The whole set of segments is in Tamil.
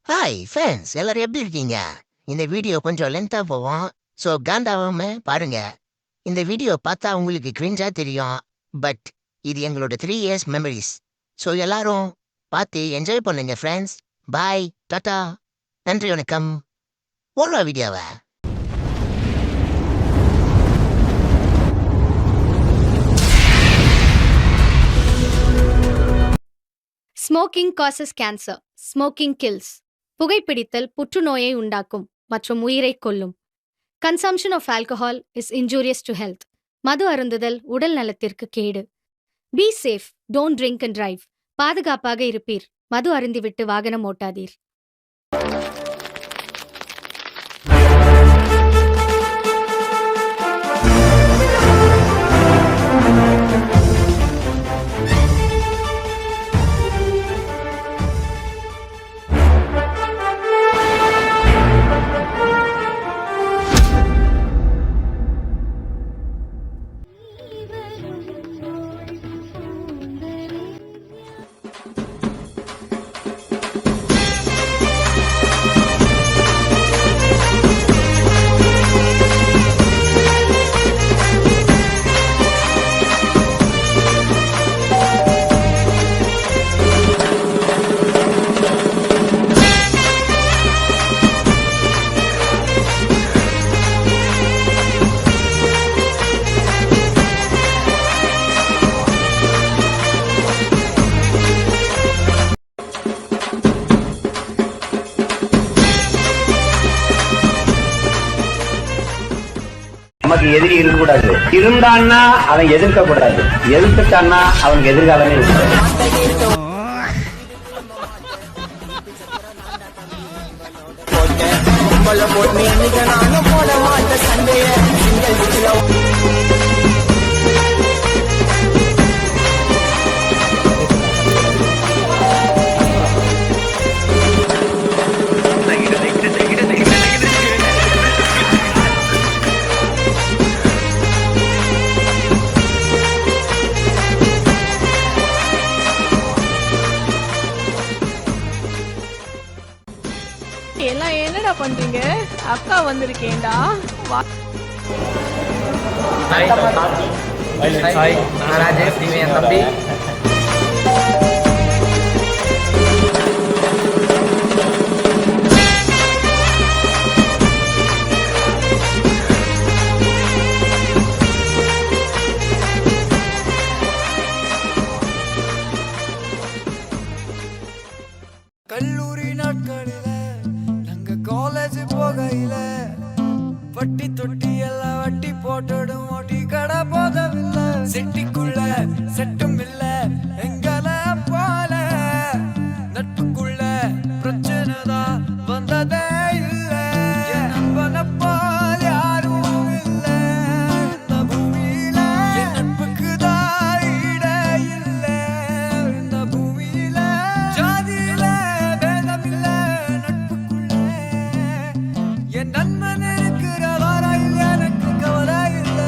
ஹாய் ஃப்ரெண்ட்ஸ், எல்லாரும் எப்படி இருக்கீங்க? இந்த வீடியோ கொஞ்சம் லென்த்தா போகும். ஸோ காண்டாவாம பாருங்க. இந்த வீடியோ பார்த்தா உங்களுக்கு கிரிஞ்சா தெரியும். பட் இது எங்களோட 3 இயர்ஸ் மெமரிஸ். ஸோ எல்லாரும் பார்த்து என்ஜாய் பண்ணுங்க ஃப்ரெண்ட்ஸ். பாய், டாட்டா, நன்றி, வணக்கம். போடுறா வீடியோவை. Smoking causes cancer. Smoking kills. புகைப்பிடித்தல் புற்றுநோயை உண்டாக்கும் மற்றும் உயிரை கொல்லும். Consumption of alcohol is injurious to health. மது அருந்துதல் உடல் நலத்திற்கு கேடு. Be safe, don't drink and drive. பாதுகாப்பாக இருப்பீர். மது அருந்திவிட்டு வாகனம் ஓட்டாதீர். நமக்கு எதிரி இருக்கக்கூடாது. இருந்தான்னா அவன் எதிர்க்க கூடாது. எதிர்த்துட்டான்னா அவனுக்கு எதிர்காலமே இருக்காது. எல்லாம் என்னடா பண்றீங்க? அக்கா வந்திருக்கேன்டா. ராஜேஷ், நீ என் தம்பி. கல்லூரி நாட்களில நாங்க காலேஜ் போகையில பட்டி தொட்டி எல்லாம் வட்டி போட்டடும் ஓட்டி கடை போதவில்லை. செட்டிக்குள்ள செட்டும் இல்ல எங்களை போல நட்புக்குள்ள பிரச்சனை தான் வந்ததே இல்ல. நண்பனை போல் யாரும் இல்ல இந்த பூமியில. என் நட்புக்கு தான் ஈடே இல்ல இந்த பூமியில. ஜாதியில பேதமில்ல நட்புக்குள்ள. என் நண்பன் இருக்கிற வாராயில் எனக்கு கவலை இல்ல.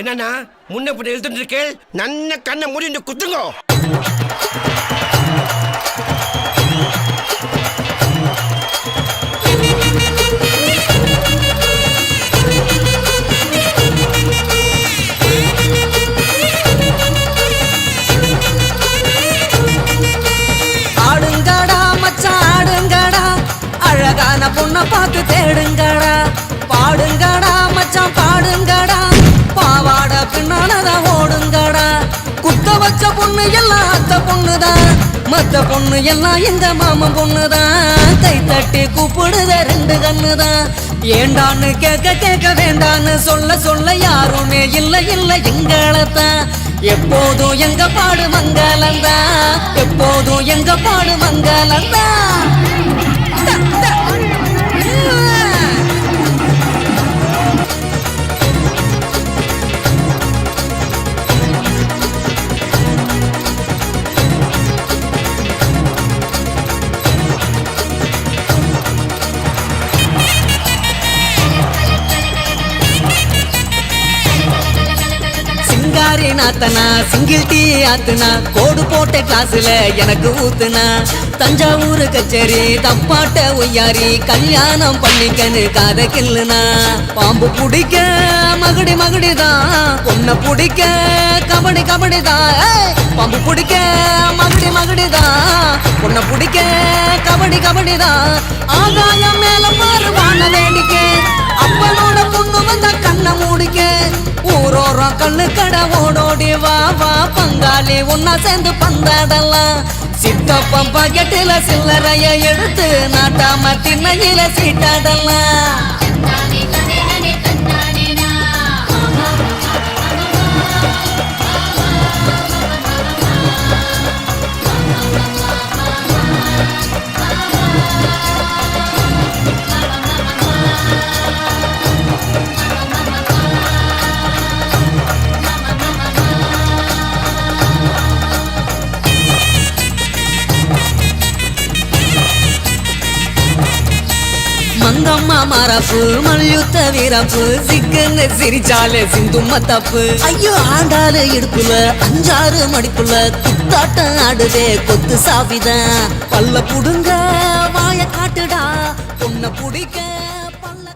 என்னன்னா முன்ன பின்ன எழுத்துட்டு இருக்கேன். நன்ன கண்ணை மூடி குத்துங்கோ. ஆடுங்கடா மச்சான் ஆடுங்கடா, அழகான பொண்ணை பார்த்து தேடுங்கடா. பாடுங்கடா மச்சான் பாடுங்கடா, பாவாட பின்னாலதான் ஓடுங்கடா. குத்த வச்ச பொண்ணு எல்லாம் அத்த பொண்ணுதான், மத்த பொண்ணு எல்லாம் எங்க மாமன் பொண்ணுதான். கை தட்டி கூப்பிடுத 2 கண்ணுதான். ஏண்டான்னு கேட்க கேட்க வேண்டான்னு சொல்ல சொல்ல யாருமே இல்ல இல்ல எங்களத்தான். எப்போதும் எங்க பாடு மங்களந்தான், எப்போதும் எங்க பாடு மங்களந்தான். நாத்தனா சிங்கிள் டீ ஆத்துனா கோடு போட்ட கிளாஸ்ல எனக்கு ஊத்துனா தஞ்சாவூர் கச்சேரி தப்பாட்ட ஒய்யாரி கல்யாணம் பண்ணிக்கன்னு காத கில்லுனா பாம்பு பிடிக்க மகுடி மகுடிதான் பொண்ணை பிடிக்க கபடி கபடிதான் பாம்பு பிடிக்க மகுடி மகுடிதான் பொண்ணை பிடிக்க கபடி கபடிதான் ஆகாயம் மேல மாறுவான வேடிக்கை அப்பனோட பொண்ணு வந்த கண்ணை மூடிக்க ஊரோரம் கண்ணு கடை ஓடோடி வா வா பங்காளி ஒன்னா சேர்ந்து பந்தாடலாம் சித்தப்பம் பாக்கெட்டில சில்லறைய எடுத்து நாட்டாம திண்ணையில சீட்டாடலாம் மங்கம்மா மரப்பு மல்யுத்த வீரப்பு சிக்கன்னு சிரிச்சாலே சிந்தும்ம தப்பு ஐயோ ஆண்டாளு இடுப்புல 5-6 மடிப்புல குத்தாட்டம் ஆடுதே கொத்து சாவிதான் பல்ல புடுங்க வாய காட்டுடா பொண்ண புடிக்க பல்ல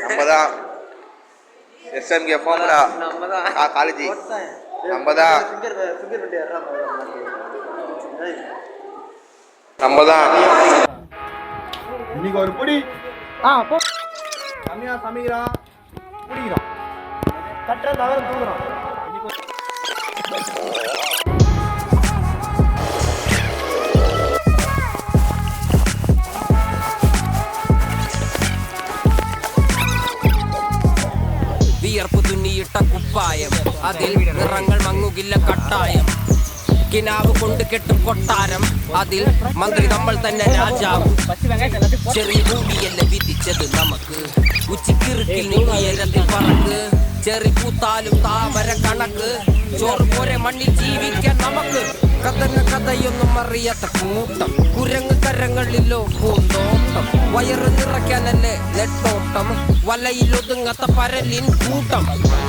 நம்மதான் எஸ்எம்கே ஃபார்முலா காலேஜி நம்மதான் இன்னைக்கு ஒரு புடி கம்மியா சமைக்கிறோம் பிடிக்கிறோம் கட்டுற தவிர தூக்குறோம் വിയർപ്പ് തുന്നിയിട്ട കുപ്പായം അതിൽ നിറങ്ങൾ മങ്ങുകില്ല കട്ടായം കിനാവ് കൊണ്ട് കെട്ടും കൊട്ടാരം അതിൽ മന്ത്രി നമ്മൾ തന്നെ രാജാവ് ചെറിയ ഭൂമിയല്ല വിധിച്ചത് നമുക്ക് ഉച്ചക്കിറുക്കിൽ നീ ഉയരത്തിൽ പറക്ക് ചെറി പൂത്താലും താമര കണക്ക് ചോറ് പോരെ മണ്ണിൽ ജീവിക്കാൻ നമുക്ക് കഥയൊന്നും അറിയാത്ത കൂട്ടം കുരങ്ങ് കരങ്ങളിലോ പൂന്തോട്ടം വയറ് നിറയ്ക്കാനല്ലേ നെട്ടോട്ടം വലയിലൊതുങ്ങാത്ത പരലിൻ കൂട്ടം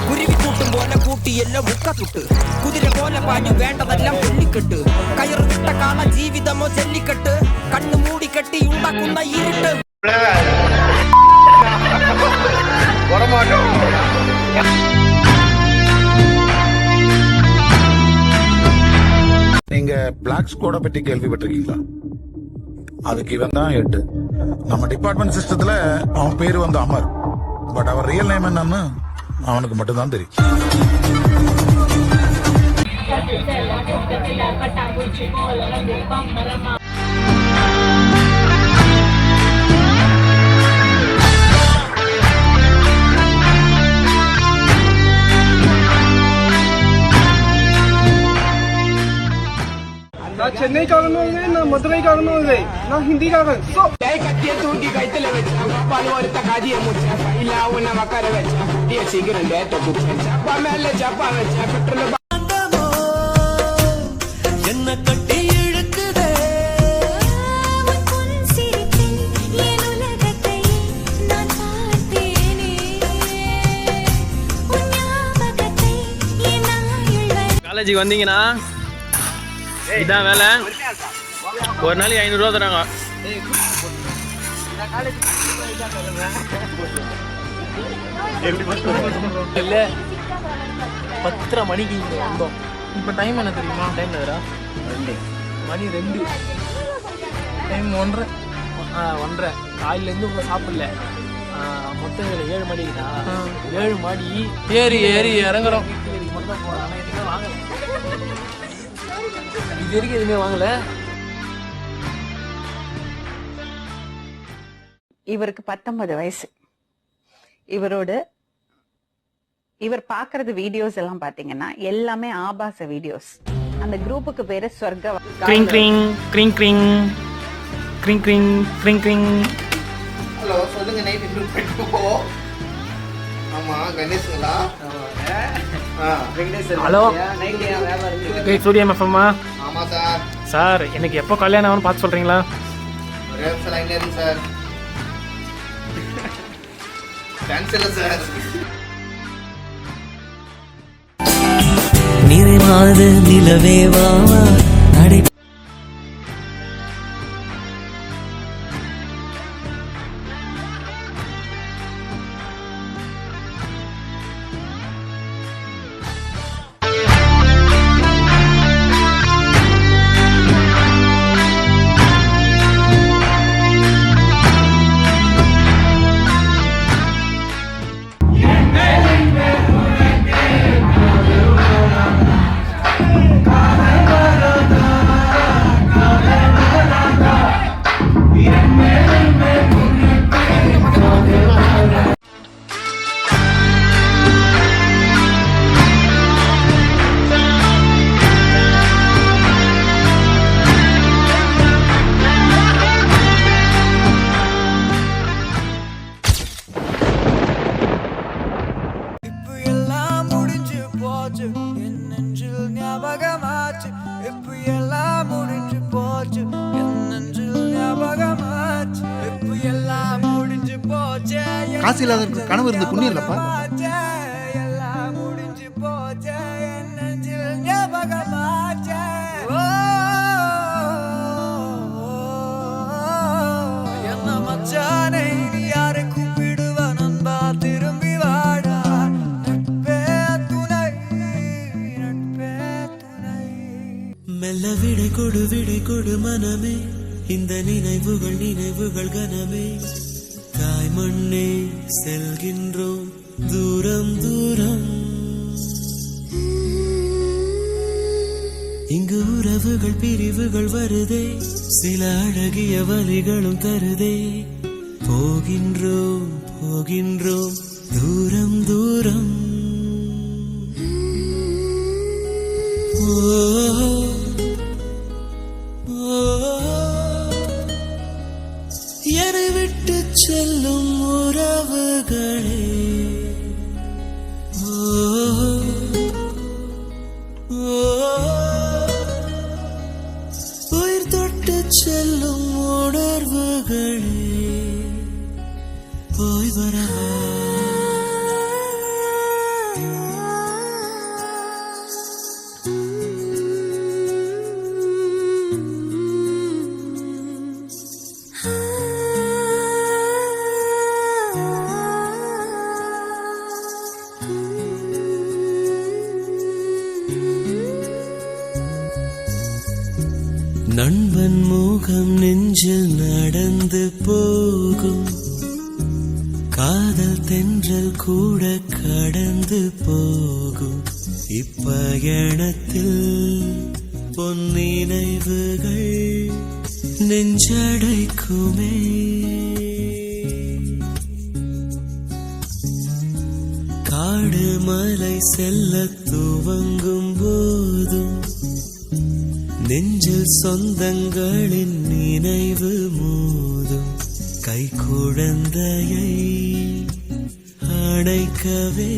കുരുവി കൂട്ടും പോലെ കൂട്ടിയല്ലോ മുക്കത്തുട്ട് കുതിര പോലെ പാഞ്ഞു വേണ്ടതെല്ലാം പുള്ളിക്കെട്ട് കയറ് വിട്ട കാള ജീവിതമോ ജല്ലിക്കെട്ട് കണ്ണു മൂടിക്കെട്ടി ഉണ്ടാക്കുന്ന ഇരുട്ട് நீங்க பிளாக் ஸ்குவாட பற்றி கேள்விப்பட்டிருக்கீங்களா? அதுக்கு இவன் தான் ஹெட். நம்ம டிபார்ட்மெண்ட் சிஸ்டத்துல அவன் பேரு வந்து அமர். பட் அவர் ரியல் நேம் என்னன்னு அவனுக்கு மட்டும்தான் தெரியும். நான் சென்னைக்காரனும் இல்லை, நான் மதுரைக்காரனும் இல்லை, நான் ஹிந்திக்காரன். தூக்கி கைத்துல வச்சேன் பலவருத்த காதிய முடிச்சேன் இல்ல உன்னை மக்கார வச்சேன் குட்டிய சீக்கிரம் டேட்ட குடிச்சேன் சப்பா மேல சப்பா வச்சேன் பெட்ரோல் என்ன கட்டி இழுக்குதே காலேஜுக்கு வந்தீங்கன்னா இதான் வேலை. ஒரு நாளைக்கு 500 ரூபா தராங்க. இல்ல 10:30 மணிக்கு இங்க வந்தோம். இப்போ டைம் என்ன தெரியுமா? டைம் எதுரா? 2 மணி 2. டைம் 1:30. காலையிலேருந்து உங்களை சாப்பிடல. மொத்தம் 7 மணிக்குதா? 7 மணி ஏறி இறங்குறோம். மட்டும் தான் போகிறோம். ஆனால் எதுவுமே வாங்கலை. இது வரைக்கும் எதுவுமே வாங்கலை. இவருக்கு 19 வயசு. இவர் பாக்குறது வீடியோஸ் எல்லாம் பாத்தீங்கன்னா எல்லாமே ஆபாச வீடியோஸ். அந்த குரூப்புக்கு பேரு ஸ்வர்க. கிரிங் கிரிங் கிரிங் கிரிங் கிரிங் கிரிங் கிரிங் கிரிங். ஹலோ, சொல்லுங்க. நைட் இன்ட்ரோ போவோம். ஆமா, கணேஷ்ங்களா? ஹலோ, சூர்யா எஃப்எம்மா? ஆமா சார். சார், எனக்கு எப்போ கல்யாணம் ஆகும்னு பார்த்து சொல்றீங்களா? ஒரே நிமிஷம் லைன்ல இருங்க சார். Cancel sir. நிறைவாத நிலவே வாவா நடை. காசு இல்லாத கனவு இருந்து புண்ணியம் இல்லப்பா. என்ன மச்சானை யாரை கூப்பிடுவா நண்பா, திரும்பி வாடா. நட்பே துணை, நட்பே துணை. மெல்ல விடை கொடு மனமே, இந்த நினைவுகள் கனமே. தாய் மண்ணே செல்கின்றோம் தூரம் தூரம். இங்கு உறவுகள் பிரிவுகள் வருதே, சில அழகிய வலிகளும் தருதே. போகின்றோம் தூரம் தூரம். என்னை விட்டு செல்லும் உறவுகளே, உயிர் தொட்டு செல்லும் உணர்வுகளே, போய் வரவா. நண்பன் முகம் நெஞ்சில் நடந்து போகும், காதல் தென்றல் கூட கடந்து போகும். இப்பயணத்தில் பொன்னினைவுகள் நெஞ்சடைக்குமே. காடு மலை செல்ல துவங்கும் போதும் நெஞ்சில் சொந்தங்களின் நினைவு மோதும். கை குழந்தையை அணைக்கவே